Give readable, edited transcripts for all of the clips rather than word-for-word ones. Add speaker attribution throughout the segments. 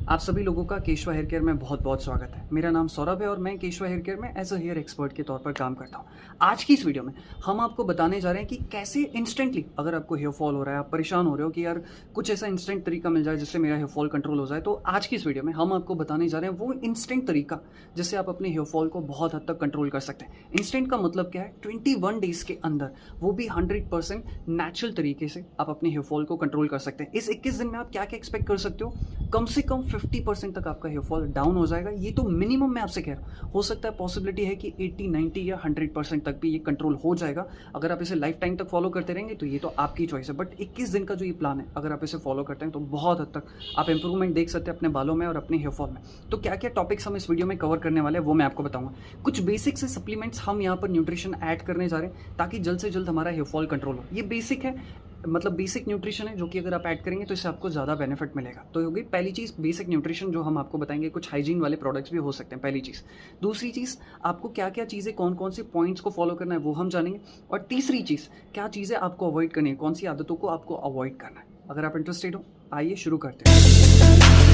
Speaker 1: आप सभी लोगों का केशवा हेयर केयर में बहुत बहुत स्वागत है। मेरा नाम सौरभ है और मैं केशवा हेयर केयर में एज अ हेयर एक्सपर्ट के तौर पर काम करता हूँ। आज की इस वीडियो में हम आपको बताने जा रहे हैं कि कैसे इंस्टेंटली अगर आपको हेयर फॉल हो रहा है, आप परेशान हो रहे हो कि यार कुछ ऐसा इंस्टेंट तरीका मिल जाए जिससे मेरा हेयर फॉल कंट्रोल हो जाए, तो आज की इस वीडियो में हम आपको बताने जा रहे हैं वो इंस्टेंट तरीका जिससे आप अपने हेयर फॉल को बहुत हद तक कंट्रोल कर सकते हैं। इंस्टेंट का मतलब क्या है? 21 डेज के अंदर, वो भी 100% नेचुरल तरीके से आप अपने हेयर फॉल को कंट्रोल कर सकते हैं। इस 21 दिन में आप क्या क्या एक्सपेक्ट कर सकते हो? कम से कम 50% तक आपका हेयर फॉल डाउन हो जाएगा। ये तो मिनिमम मैं आपसे कह रहा हूँ, हो सकता है पॉसिबिलिटी है कि 80, 90 या 100% तक भी ये कंट्रोल हो जाएगा। अगर आप इसे लाइफ टाइम तक फॉलो करते रहेंगे तो ये तो आपकी चॉइस है, बट 21 दिन का जो ये प्लान है, अगर आप इसे फॉलो करते हैं तो बहुत हद तक आप इंप्रूवमेंट देख सकते हैं अपने बालों में और अपने हेयर फॉल में। तो क्या क्या टॉपिक्स हम इस वीडियो में कवर करने वाले हैं वो मैं आपको बताऊंगा। कुछ बेसिक से सप्लीमेंट्स हम यहाँ पर न्यूट्रिशन ऐड करने जा रहे हैं ताकि जल्द से जल्द हमारा हेयर फॉल कंट्रोल हो। ये बेसिक है, मतलब बेसिक न्यूट्रिशन है जो कि अगर आप ऐड करेंगे तो इससे आपको ज़्यादा बेनिफिट मिलेगा। तो होगी पहली चीज़ बेसिक न्यूट्रिशन जो हम आपको बताएंगे। कुछ हाइजीन वाले प्रोडक्ट्स भी हो सकते हैं, पहली चीज़। दूसरी चीज़, आपको क्या क्या चीज़ें, कौन कौन से पॉइंट्स को फॉलो करना है वो हम जानेंगे। और तीसरी चीज़, क्या चीज़ें आपको अवॉइड करनी है, कौन सी आदतों को आपको अवॉइड करना है। अगर आप इंटरेस्टेड हो आइए शुरू करते हैं।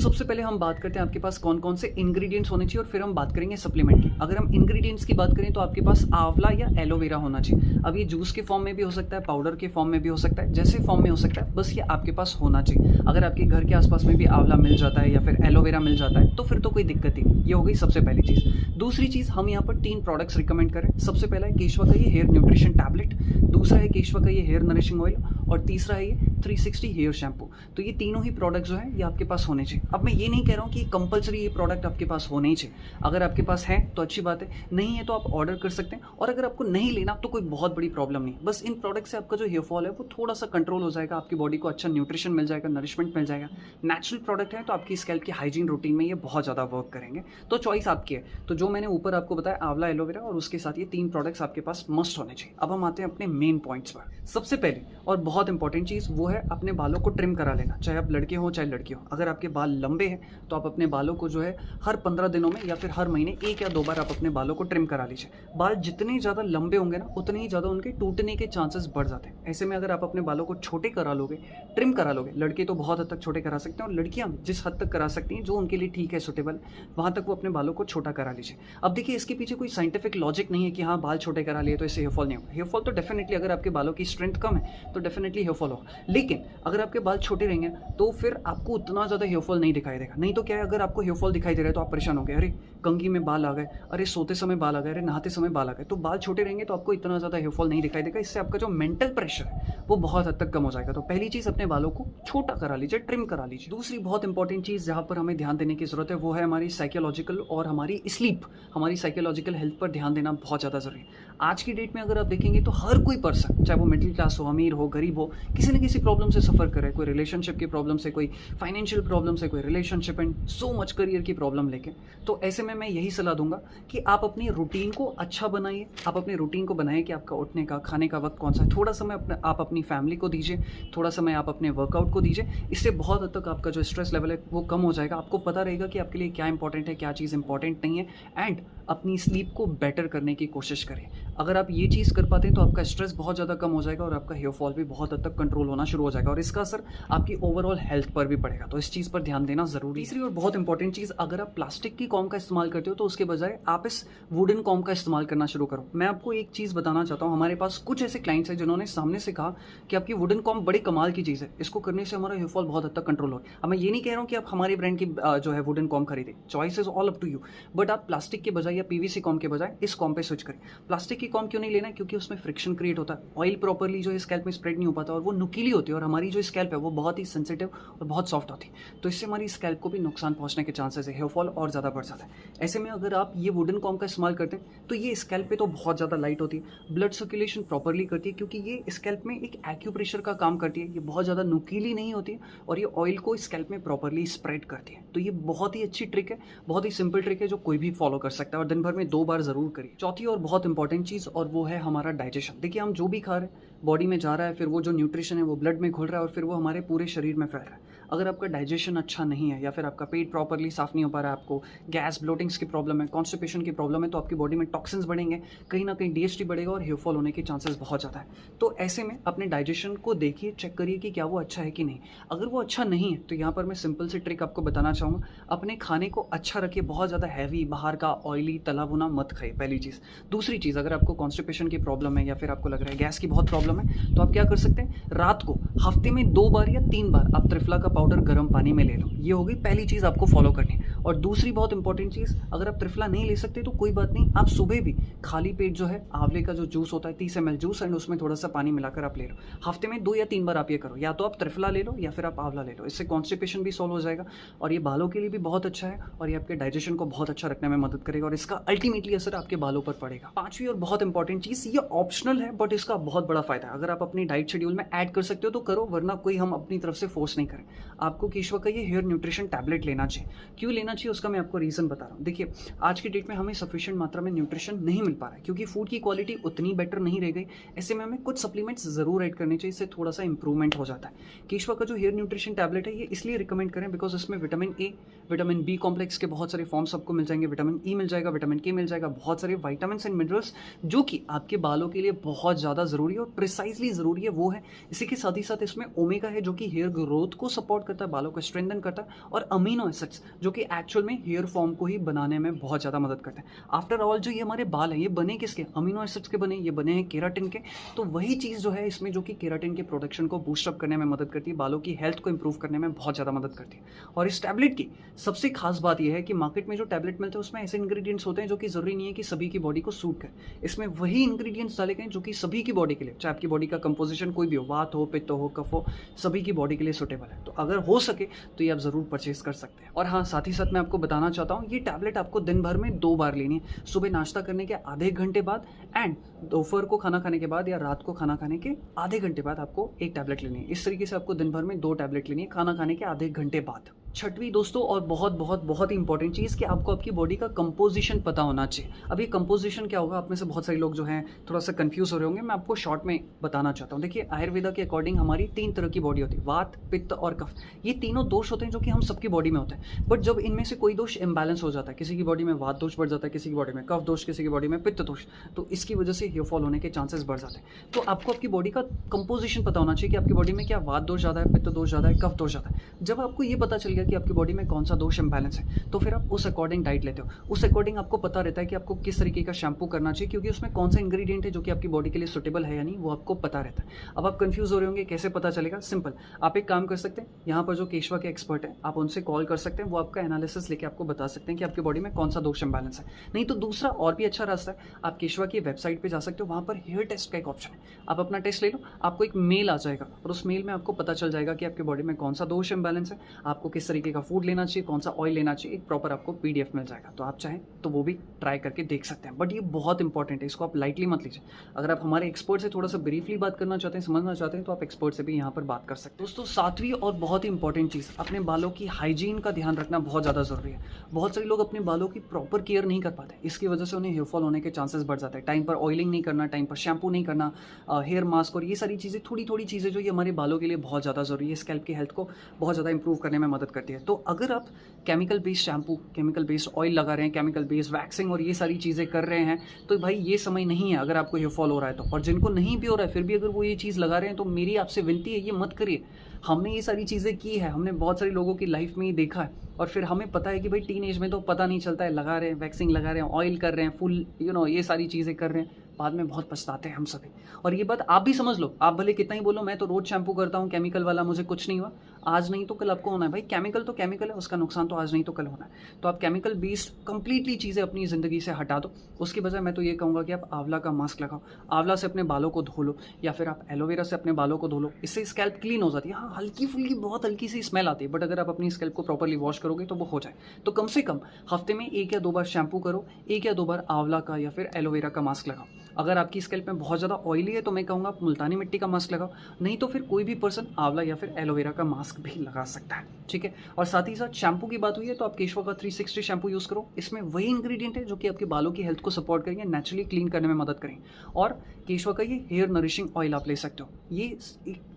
Speaker 1: सबसे पहले हम बात करते हैं आपके पास कौन कौन से इंग्रेडिएंट्स होने चाहिए और फिर हम बात करेंगे सप्लीमेंट की। अगर हम इंग्रेडिएंट्स की बात करें तो आपके पास आंवला या एलोवेरा होना चाहिए। अब ये जूस के फॉर्म में भी हो सकता है, पाउडर के फॉर्म में भी हो सकता है, जैसे फॉर्म में हो सकता है, बस ये आपके पास होना चाहिए। अगर आपके घर के आसपास में भी आंवला मिल जाता है या फिर एलोवेरा मिल जाता है तो फिर तो कोई दिक्कत ही नहीं। ये हो गई सबसे पहली चीज़। दूसरी चीज़, हम यहाँ पर 3 प्रोडक्ट्स रिकमेंड करें। सबसे पहला है केशवा का ये हेयर न्यूट्रिशन टैबलेट, दूसरा है केशवा का ये हेयर नरिशिंग ऑयल और तीसरा है ये 360 हेयर शैम्पू। तो ये तीनों ही प्रोडक्ट जो है ये आपके पास होने चाहिए। अब मैं ये नहीं कह रहा हूँ कि कंपलसरी ये प्रोडक्ट आपके पास होने ही चाहिए। अगर आपके पास है तो अच्छी बात है, नहीं है तो आप ऑर्डर कर सकते हैं। और अगर आपको नहीं लेना तो कोई बहुत बड़ी प्रॉब्लम नहीं, बस इन प्रोडक्ट से आपका जो हेयर फॉल है वो थोड़ा सा कंट्रोल हो जाएगा, आपकी बॉडी को अच्छा न्यूट्रिशन मिल जाएगा, नरिशमेंट मिल जाएगा। नेचुरल प्रोडक्ट है तो आपकी स्कैल्प की हाइजीन रूटीन में ये बहुत ज़्यादा वर्क करेंगे। तो चॉइस आपकी है। तो जो मैंने ऊपर आपको बताया आंवला, एलोवेरा और उसके साथ ये 3 प्रोडक्ट्स आपके पास मस्ट होने चाहिए। अब हम आते हैं अपने मेन पॉइंट्स पर। सबसे पहले और बहुत इंपॉर्टेंट चीज़ वो है अपने बालों को ट्रिम करा लेना, चाहे आप लड़के हो चाहे लड़की हो। अगर आपके बाल लंबे हैं तो आप अपने बालों को जो है हर 15 दिनों में या फिर हर महीने 1 या 2 बार आप अपने बालों को ट्रिम करा लीजिए। बाल जितने ज़्यादा लंबे होंगे ना उतने ही ज़्यादा उनके टूटने के चांसेस बढ़ जाते हैं। ऐसे में अगर आप अपने बालों को छोटे करा लोगे, ट्रिम करा लोगे, लड़के तो बहुत हद तक छोटे करा सकते हैं और लड़कियां जिस हद तक करा सकती हैं जो उनके लिए ठीक है, सुटेबल, वहाँ तक वो अपने बालों को छोटा करा लीजिए। अब देखिए इसके पीछे कोई साइंटिफिक लॉजिक नहीं है कि हाँ बाल छोटे करा लिए तो इससे हेयर फॉल नहीं होगा। हेयर फॉल तो डेफिनेटली, अगर आपके बालों की स्ट्रेंथ कम है तो डेफिनेटली हेयर फॉल होगा, लेकिन अगर आपके बाल छोटे रहेंगे तो फिर आपको उतना ज़्यादा हेयर फॉल नहीं दिखाई देगा। नहीं तो क्या है, अगर आपको हेयर फॉल दिखाई दे रहा है तो आप परेशान हो गए, अरे कंघी में बाल आ गए, अरे सोते समय बाल आ गए, अरे नहाते समय बाल आ गए। तो बाल छोटे रहेंगे तो आपको इतना ज़्यादा हेयर फॉल नहीं दिखाई देगा। इससे आपका जो मेंटल प्रेशर है वो बहुत हद तक कम हो जाएगा। तो पहली चीज़, अपने बालों को छोटा करा लीजिए, ट्रिम करा लीजिए। दूसरी बहुत इंपॉर्टेंट चीज़ जहाँ पर हमें ध्यान देने की जरूरत है वो है हमारी साइकोलॉजिकल और हमारी स्लीप, हमारी साइकोलॉजिकल हेल्थ पर ध्यान देना बहुत ज़्यादा जरूरी है। आज की डेट में अगर आप देखेंगे तो हर कोई पर्सन, चाहे वो मिडिल क्लास हो, अमीर हो, गरीब हो, किसी न किसी प्रॉब्लम से सफ़र करे। कोई रिलेशनशिप की प्रॉब्लम से, कोई फाइनेंशियल प्रॉब्लम से, कोई relationship and so much career की प्रॉब्लम लेके। तो ऐसे में मैं यही सलाह दूंगा कि आप अपनी रूटीन को अच्छा बनाइए। आप अपनी रूटीन को बनाइए कि आपका उठने का, खाने का वक्त कौन सा है। थोड़ा समय आप अपनी फैमिली को दीजिए, थोड़ा समय आप अपने वर्कआउट को दीजिए। इससे बहुत हद तक आपका जो स्ट्रेस लेवल है वो कम हो जाएगा। आपको पता रहेगा कि आपके लिए क्या इंपॉर्टेंट है, क्या चीज़ इंपॉर्टेंट नहीं है। एंड अपनी स्लीप को बेटर करने की कोशिश करें। अगर आप ये चीज़ कर पाते हैं तो आपका स्ट्रेस बहुत ज़्यादा कम हो जाएगा और आपका हेयर फॉल भी बहुत हद तक कंट्रोल होना शुरू हो जाएगा और इसका असर आपकी ओवरऑल हेल्थ पर भी पड़ेगा। तो इस चीज़ पर ध्यान देना जरूरी है। तीसरी और बहुत इंपॉर्टेंट चीज़, अगर आप प्लास्टिक की कॉम का इस्तेमाल करते हो तो उसके बजाय आप इस वुडन कॉम का इस्तेमाल करना शुरू करो। मैं आपको एक चीज़ बताना चाहता हूँ, हमारे पास कुछ ऐसे क्लाइंट्स हैं जिन्होंने सामने से कहा कि आपकी वुडन कॉम बड़ी कमाल की चीज़ है, इसको करने से हमारा हेयर फॉल बहुत हद तक कंट्रोल हो। अब मैं ये नहीं कह रहा हूँ कि आप हमारे ब्रांड की जो है वुडन कॉम खरीदें, choice is all up to you, but आप प्लास्टिक के बजाय या पीवीसी कॉम के बजाय इस कॉम पे स्विच करें। प्लास्टिक की कॉम क्यों नहीं लेना है? क्योंकि उसमें फ्रिक्शन क्रिएट होता है, ऑयल प्रॉपरली जो है स्कैल्प में स्प्रेड नहीं हो पाता और वो नुकीली होती है और हमारी जो स्कैल्प है वो बहुत ही सेंसिटिव और बहुत सॉफ्ट होती है। तो इससे हमारी स्कैल्प को भी नुकसान पहुंचने के चांसेस है, हेयर फॉल और ज़्यादा बढ़ जाता है। ऐसे में अगर आप ये वुडन कॉम का इस्तेमाल करते हैं तो ये स्कैल्प पे तो बहुत ज़्यादा लाइट होती है, ब्लड सर्कुलेशन प्रॉपरली करती है क्योंकि ये स्कैल्प में एक एक्यूप्रेशर का काम करती है। ये बहुत ज़्यादा नुकीली नहीं होती है और ये ऑयल को स्कैल्प में प्रॉपरली स्प्रेड करती है। तो ये बहुत ही अच्छी ट्रिक है, बहुत ही सिंपल ट्रिक है जो कोई भी फॉलो कर सकता है और दिन भर में 2 बार ज़रूर करिए। चौथी और बहुत इंपॉर्टेंट चीज़ और वो है हमारा डाइजेशन। देखिए हम जो भी खा रहे हैं बॉडी में जा रहा है, फिर वो जो न्यूट्रिशन है वो ब्लड में घुल रहा है और फिर वो हमारे पूरे शरीर में फैल रहा है। अगर आपका डाइजेशन अच्छा नहीं है या फिर आपका पेट प्रॉपर्ली साफ़ नहीं हो पा रहा है, आपको गैस ब्लोटिंग्स की प्रॉब्लम है, कॉन्स्टिपेशन की प्रॉब्लम है, तो आपकी बॉडी में टॉक्सिन्स बढ़ेंगे, कहीं ना कहीं डीएचटी बढ़ेगा और हेयर फॉल होने के चांसेस बहुत ज़्यादा है। तो ऐसे में अपने डाइजेशन को देखिए, चेक करिए कि क्या वो अच्छा है कि नहीं। अगर वो अच्छा नहीं है तो यहाँ पर मैं सिंपल सी ट्रिक आपको बताना चाहूँगा। अपने खाने को अच्छा रखिए, बहुत ज़्यादा हैवी बाहर का ऑयली तला भुना मत खाइए, पहली चीज़। दूसरी चीज़, अगर आपको कॉन्स्टिपेशन की प्रॉब्लम है या फिर आपको लग रहा है गैस की बहुत प्रॉब्लम है, तो आप क्या कर सकते हैं, रात को हफ्ते में 2 बार या 3 बार आप त्रिफला का पाउडर गर्म पानी में ले लो। ये होगी पहली चीज़ आपको फॉलो करनी। और दूसरी बहुत इंपॉर्टेंट चीज़, अगर आप त्रिफला नहीं ले सकते तो कोई बात नहीं, आप सुबह भी खाली पेट जो है आंवले का जो जूस होता है 30 ml जूस एंड उसमें थोड़ा सा पानी मिलाकर आप ले लो। हफ्ते में 2 या 3 बार आप ये करो, या तो आप त्रिफला ले लो या फिर आप आंवला ले लो। इससे कॉन्स्टिपेशन भी सॉल्व हो जाएगा और ये बालों के लिए भी बहुत अच्छा है और ये आपके डाइजेशन को बहुत अच्छा रखने में मदद करेगा और इसका अल्टीमेटली असर आपके बालों पर पड़ेगा। पांचवी और बहुत इंपॉर्टेंट चीज़, ये ऑप्शनल है बट इसका बहुत बड़ा फायदा है। अगर आप अपनी डाइट शेड्यूल में ऐड कर सकते हो तो करो, वरना कोई हम अपनी तरफ से फोर्स नहीं करें। आपको केशवा का ये हेयर न्यूट्रिशन टैबलेट लेना चाहिए। क्यों लेना चाहिए उसका मैं आपको रीज़न बता रहा हूँ। देखिए आज की डेट में हमें सफिशिएंट मात्रा में न्यूट्रिशन नहीं मिल पा रहा है क्योंकि फूड की क्वालिटी उतनी बेटर नहीं रह गई। ऐसे में हमें कुछ सप्लीमेंट्स ज़रूर ऐड करने चाहिए, इससे थोड़ा सा इंप्रूवमेंट हो जाता है। केशवा का जो हेयर न्यूट्रिशन टैबलेट है ये इसलिए रिकमेंड करें बिकॉज इसमें vitamin A, vitamin B complex के बहुत सारे फॉर्म्स आपको मिल जाएंगे, विटामिन ई मिल जाएगा, विटामिन के मिल जाएगा, बहुत सारे वाइटामिन एंड मिनरल्स जो कि आपके बालों के लिए बहुत ज़्यादा ज़रूरी है और प्रिसाइजली ज़रूरी है वो है। इसी के साथ ही साथ इसमें ओमेगा है जो कि हेयर ग्रोथ को सपोर्ट करता है, बालों को स्ट्रेंथन करता है, और अमीनो एसिड्स जो कि एक्चुअल में हेयर फॉर्म को ही बनाने में बहुत ज़्यादा मदद करते हैं। आफ्टर ऑल जो ये हमारे बाल हैं ये बने किसके, अमीनो एसिड्स के बने, ये बने हैं केराटिन के। तो वही चीज़ जो है इसमें जो कि केराटिन के प्रोडक्शन को बूस्टअप करने में मदद करती है, बालों की हेल्थ को इंप्रूव करने में बहुत ज़्यादा मदद करती है। और इस टैबलेट की सबसे खास बात यह है कि मार्केट में जो टैबलेट मिलते हैं उसमें ऐसे इंग्रेडिएंट्स होते हैं जो कि ज़रूरी नहीं है कि सभी की बॉडी को सूट करे। इसमें वही इंग्रेडिएंट्स डाले गए जो कि सभी की बॉडी के लिए, चाहे आपकी बॉडी का कंपोजिशन कोई भी हो, वात हो, पित्त हो, कफ हो, सभी की बॉडी के लिए सूटेबल है। तो अगर हो सके तो ये आप ज़रूर परचेज कर सकते हैं। और हाँ, साथ ही साथ मैं आपको बताना चाहता हूँ ये टैबलेट आपको दिन भर में 2 बार लेनी है, सुबह नाश्ता करने के आधे घंटे बाद एंड दोपहर को खाना खाने के बाद या रात को खाना खाने के आधे घंटे बाद आपको एक टैबलेट लेनी है। इस तरीके से आपको दिन भर में 2 टैबलेट लेनी है खाना खाने के आधे घंटे बाद। छठवीं दोस्तों और बहुत बहुत बहुत ही इंपॉर्टेंट चीज़ कि आपको आपकी बॉडी का कंपोजिशन पता होना चाहिए। अब ये कंपोजिशन क्या होगा, आप में से बहुत सारे लोग जो हैं थोड़ा सा कंफ्यूज हो रहे होंगे, मैं आपको शॉर्ट में बताना चाहता हूँ। देखिए आयुर्वेदा के अकॉर्डिंग हमारी 3 तरह की बॉडी होती है, वात, पित्त और कफ। ये तीनों दोष होते हैं जो कि हम सबकी बॉडी में होते हैं, बट जब इनमें से कोई दोष इम्बैलेंस हो जाता है, किसी की बॉडी में वात दोष बढ़ जाता है, किसी की बॉडी में कफ दोष, किसी की बॉडी में पित्त दोष, तो इसकी वजह से हेयर फॉल होने के चांसेस बढ़ जाते हैं। तो आपको आपकी बॉडी का कंपोजिशन पता होना चाहिए कि आपकी बॉडी में क्या वात दोष ज़्यादा है, पित्त दोष ज़्यादा है, कफ दोष ज़्यादा है। जब आपको ये पता चल गया कि आपकी बॉडी में कौन सा दोष इम्बैलेंस है, तो फिर आप उस अकॉर्डिंग डाइट लेते हो। उस अकॉर्डिंग आपको पता रहता है कि आपको किस तरीके का शैम्पू करना चाहिए, क्योंकि उसमें कौन सा इंग्रेडिएंट है जो कि आपकी बॉडी के लिए सुटेबल है या नहीं, वो आपको पता रहता है। अब आप कंफ्यूज हो रहे होंगे कैसे पता चलेगा, सिंपल, आप एक काम कर सकते हैं, यहाँ पर जो केशवा के एक्सपर्ट हैं आप उनसे कॉल कर सकते हैं, वो आपका एनालिसिस लेके आपको बता सकते हैं कि आपकी बॉडी में कौन सा दोष इम्बैलेंस है। नहीं तो दूसरा और भी अच्छा रास्ता है, आप केशवा की वेबसाइट पर जा सकते हो, वहाँ पर हेयर टेस्ट का एक ऑप्शन है, आप अपना टेस्ट ले लो, आपको एक मेल आ जाएगा और उस मेल में आपको पता चल जाएगा कि आपकी बॉडी में कौन सा दोष इम्बैलेंस है, आपको किस तरीके का फूड लेना चाहिए, कौन सा ऑयल लेना चाहिए, एक प्रॉपर आपको पीडीएफ मिल जाएगा। तो आप चाहें तो वो भी ट्राई करके देख सकते हैं, बट ये बहुत इंपॉर्टेंट है, इसको आप लाइटली मत लीजिए। अगर आप हमारे एक्सपर्ट से थोड़ा सा ब्रीफली बात करना चाहते हैं, समझना चाहते हैं, तो आप एक्सपर्ट से भी यहाँ पर बात कर सकते हैं। दोस्तों 7वीं और बहुत ही इंपॉर्टेंट चीज़, अपने बालों की हाइजीन का ध्यान रखना बहुत ज़्यादा ज़रूरी है। बहुत सारे लोग अपने बालों की प्रॉपर केयर नहीं कर पाते, इसकी वजह से उन्हें हेयर फॉल होने के चांसेस बढ़ जाते हैं। टाइम पर ऑयलिंग नहीं करना, टाइम पर शैम्पू नहीं करना, हेयर मास्क और ये सारी चीज़ें, थोड़ी थोड़ी चीज़ें जो ये हमारे बालों के लिए बहुत ज़्यादा ज़रूरी है, स्कैल्प की हेल्थ को बहुत ज़्यादा इंप्रूव करने में मदद करती है। तो अगर आप chemical based shampoo, chemical based oil लगा रहे हैं, केमिकल बेस्ड वैक्सिंग और ये सारी चीज़ें कर रहे हैं, तो भाई ये समय नहीं है अगर आपको हेयर फॉल हो रहा है तो। और जिनको नहीं भी हो रहा है फिर भी अगर वो ये चीज़ लगा रहे हैं तो मेरी आपसे विनती है ये मत करिए। हमने ये सारी चीज़ें की है, हमने बहुत सारे लोगों की लाइफ में ही देखा है और फिर हमें पता है कि भाई टीन एज में तो पता नहीं चलता है, लगा रहे हैं, वैक्सिंग लगा रहे हैं, ऑयल कर रहे हैं, फुल ये सारी चीज़ें कर रहे हैं, बाद में बहुत पछताते हैं हम सभी। और ये बात आप भी समझ लो, आप भले कितना ही बोलो मैं तो रोज़ शैम्पू करता हूँ केमिकल वाला, मुझे कुछ नहीं हुआ, आज नहीं तो कल आपको होना है। भाई केमिकल तो केमिकल है, उसका नुकसान तो आज नहीं तो कल होना है। तो आप केमिकल बेस्ड कंप्लीटली चीज़ें अपनी ज़िंदगी से हटा दो। उसकी बजाय मैं तो ये कहूँगा कि आप आंवला का मास्क लगाओ, आंवला से अपने बालों को धो लो, या फिर आप एलोवेरा से अपने बालों को धो लो, इससे स्कैल्प क्लीन हो जाती है। हाँ हल्की फुल्की बहुत हल्की सी स्मेल आती है, बट अगर आप अपनी स्कैल्प को प्रॉपरली वॉश करोगे तो वो हो जाए। तो कम से कम हफ्ते में 1 या 2 बार शैम्पू करो, 1 या 2 बार आंवला का या फिर एलोवेरा का मास्क लगाओ। अगर आपकी स्कैल्प में बहुत ज़्यादा ऑयली है तो मैं कहूँगा आप मुल्तानी मिट्टी का मास्क लगाओ, नहीं तो फिर कोई भी पर्सन आंवला या फिर एलोवेरा का मास्क भी लगा सकता है, ठीक है। और साथ ही साथ शैम्पू की बात हुई है तो आप केशवा का 360 शैम्पू यूज़ करो। इसमें वही इंग्रेडिएंट है जो कि आपके बालों की हेल्थ को सपोर्ट करेंगे, नेचुरली क्लीन करने में मदद करेंगे। और केशवा का ये हेयर नरिशिंग ऑयल आप ले सकते हो, ये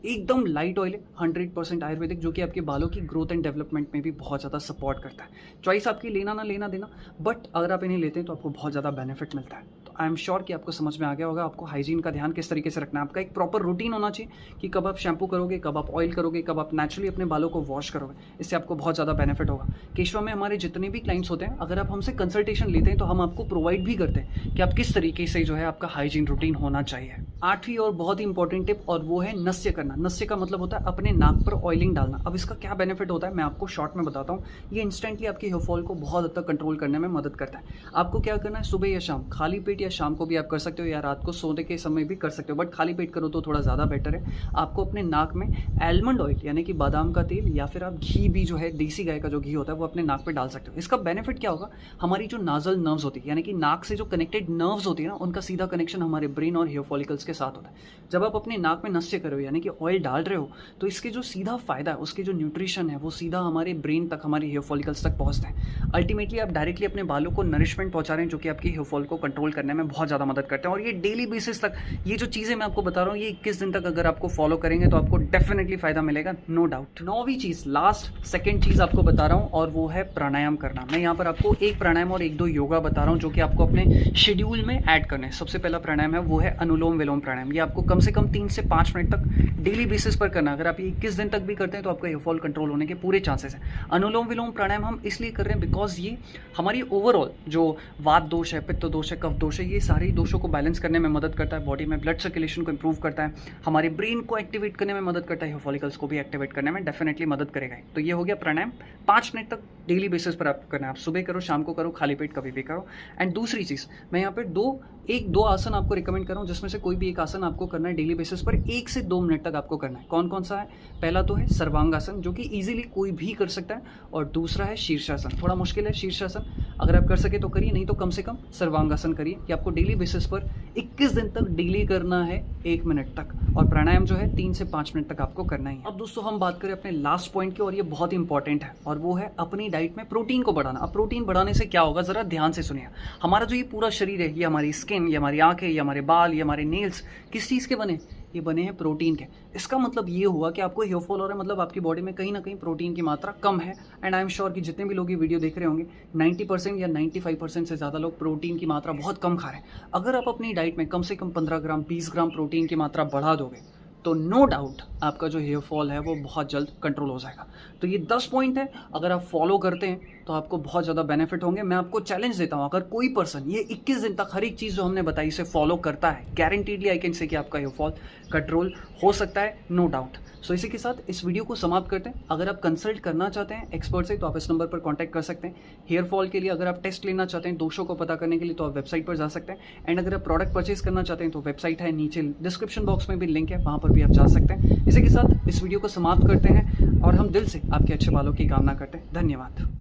Speaker 1: एकदम लाइट ऑयल है, 100% आयुर्वेदिक, जो कि आपके बालों की ग्रोथ एंड डेवलपमेंट में भी बहुत ज़्यादा सपोर्ट करता है। चॉइस आपकी लेना ना लेना देना, बट अगर आप इन्हें लेते हैं तो आपको बहुत ज़्यादा बेनिफिट मिलता है। तो आई एम श्योर कि आपको समझ में आ गया होगा आपको हाइजीन का ध्यान किस तरीके से रखना है। आपका एक प्रॉपर रूटीन होना चाहिए कि कब आप शैम्पू करोगे, कब आप ऑयल करोगे, कब आप नेचुरली अपने बालों को वॉश करोगे, इससे आपको बहुत ज़्यादा बेनिफिट होगा। केशवा में हमारे जितने भी क्लाइंट्स होते हैं, अगर आप हमसे कंसल्टेशन लेते हैं तो हम आपको प्रोवाइड भी करते हैं कि आप किस तरीके से जो है आपका हाइजीन रूटीन होना चाहिए। 8वीं और बहुत ही इंपॉर्टेंट टिप, और वो है नस्य करना। नस्य का मतलब होता है अपने नाक पर ऑयलिंग डालना। अब इसका क्या बेनिफिट होता है मैं आपको शॉर्ट में बताता हूँ। ये इंस्टेंटली आपके हेयर फॉल को बहुत हद तक कंट्रोल करने में मदद करता है। आपको क्या करना है, सुबह या शाम, खाली पेट या शाम को भी आप कर सकते हो या रात को सोने के समय भी कर सकते हो, बट खाली पेट करो तो थोड़ा ज़्यादा बेटर है। आपको अपने नाक में आलमंड ऑयल यानी कि बादाम का तेल या फिर आप घी भी जो है देसी गाय का जो घी होता है वो अपने नाक पे डाल सकते हो। इसका बेनिफिट क्या होगा, हमारी जो नाजल नर्व्स होती है यानी कि नाक से जो कनेक्टेड नर्व्स होती है ना, उनका सीधा कनेक्शन हमारे ब्रेन और हेयर फॉलिकल्स के साथ होता है। जब आप अपने नाक में नस्य कर रहे हो यानी कि ऑयल डाल रहे हो तो इसके जो सीधा फायदा है, उसके जो न्यूट्रिशन है वो सीधा हमारे ब्रेन तक, हमारे हेयर फॉलिकल्स तक पहुंचते हैं। अल्टीमेटली आप डायरेक्टली अपने बालों को नरिशमेंट पहुंचा रहे हैं जो कि आपके हेयर फॉल को कंट्रोल करने में बहुत ज़्यादा मदद करते हैं। और ये डेली बेसिस तक ये जो चीज़ें मैं आपको बता रहा हूँ ये 21 दिन तक अगर आपको फॉलो करेंगे तो आपको डेफिनेटली फायदा मिलेगा, नो डाउट। 9वीं चीज़, लास्ट सेकेंड चीज़ आपको बता रहा हूँ और वो है प्राणायाम करना। मैं यहाँ पर आपको एक प्राणायाम और 1-2 योगा बता रहा हूँ जो कि आपको अपने शेड्यूल में ऐड करना है। सबसे पहला प्राणायाम है वो है अनुलोम विलोम प्राणायाम। ये आपको कम से कम 3 से 5 मिनट तक डेली बेसिस पर करना है। अगर आप ये 21 दिन तक भी करते हैं तो आपका हेयर फॉल कंट्रोल होने के पूरे चांसेस हैं। अनुलोम विलोम प्राणायाम हम इसलिए कर रहे हैं बिकॉज ये हमारी ओवरऑल जो वात दोष है, पित्त दोष है, कफ दोष है, ये सारे दोषों को बैलेंस करने में मदद करता है। बॉडी में ब्लड सर्कुलेशन को इंप्रूव करता है, हमारे ब्रेन को एक्टिवेट करने में मदद करता है, हेयर फॉलिकल्स को भी एक्टिवेट करने में डेफिनेटली मदद करेगा। तो ये हो गया प्राणायाम, 5 मिनट तक डेली बेसिस पर आप करना है। आप सुबह करो, शाम को करो, खाली पेट कभी भी करो। एंड दूसरी चीज़, मैं यहाँ पे दो आसन आपको रिकमेंड कर रहा हूँ जिसमें से कोई भी एक आसन आपको करना है डेली बेसिस पर 1 से 2 मिनट तक आपको करना है। कौन कौन सा है, पहला तो है सर्वांगासन जो कि इजीली कोई भी कर सकता है, और दूसरा है शीर्षासन। थोड़ा मुश्किल है शीर्षासन, अगर आप कर सके तो करिए, नहीं तो कम से कम सर्वांगासन करिए। कि आपको डेली बेसिस पर 21 दिन तक डेली करना है 1 मिनट तक, और प्राणायाम जो है 3 से 5 मिनट तक आपको करना ही है। अब दोस्तों हम बात करें अपने लास्ट पॉइंट की, और ये बहुत इंपॉर्टेंट है, और वो है अपनी डाइट में प्रोटीन को बढ़ाना। अब प्रोटीन बढ़ाने से क्या होगा, जरा ध्यान से सुनिए। हमारा जो ये पूरा शरीर है, ये हमारी स्किन, ये हमारी आंखें, ये हमारे बाल, ये हमारे नेल्स किस चीज़ के बने, ये बने हैं प्रोटीन के। इसका मतलब ये हुआ कि आपको हेयर फॉल हो रहा है, मतलब आपकी बॉडी में कहीं ना कहीं प्रोटीन की मात्रा कम है। एंड आई एम श्योर कि जितने भी लोग ये वीडियो देख रहे होंगे 90% या 95% से ज़्यादा लोग प्रोटीन की मात्रा बहुत कम खा रहे हैं। अगर आप अपनी डाइट में कम से कम 15 ग्राम 20 ग्राम प्रोटीन की मात्रा बढ़ा दोगे तो नो डाउट आपका जो हेयर फॉल है वो बहुत जल्द कंट्रोल हो जाएगा। तो ये 10 पॉइंट है, अगर आप फॉलो करते हैं तो आपको बहुत ज़्यादा बेनिफिट होंगे। मैं आपको चैलेंज देता हूँ, अगर कोई पर्सन ये 21 दिन तक हर एक चीज़ जो हमने बताई इसे फॉलो करता है, गारंटीडली आई कैन से कि आपका हेयर फॉल कंट्रोल हो सकता है, नो डाउट। सो इसी के साथ इस वीडियो को समाप्त करते हैं। अगर आप कंसल्ट करना चाहते हैं एक्सपर्ट से तो आप इस नंबर पर कॉन्टैक्ट कर सकते हैं। हेयर फॉल के लिए अगर आप टेस्ट लेना चाहते हैं दोषों को पता करने के लिए तो आप वेबसाइट पर जा सकते हैं। एंड अगर आप प्रोडक्ट परचेज करना चाहते हैं तो वेबसाइट है, नीचे डिस्क्रिप्शन बॉक्स में भी लिंक है, वहाँ पर भी आप जा सकते हैं। इसी के साथ इस वीडियो को समाप्त करते हैं और हम दिल से आपके अच्छे बालों की कामना करते हैं। धन्यवाद।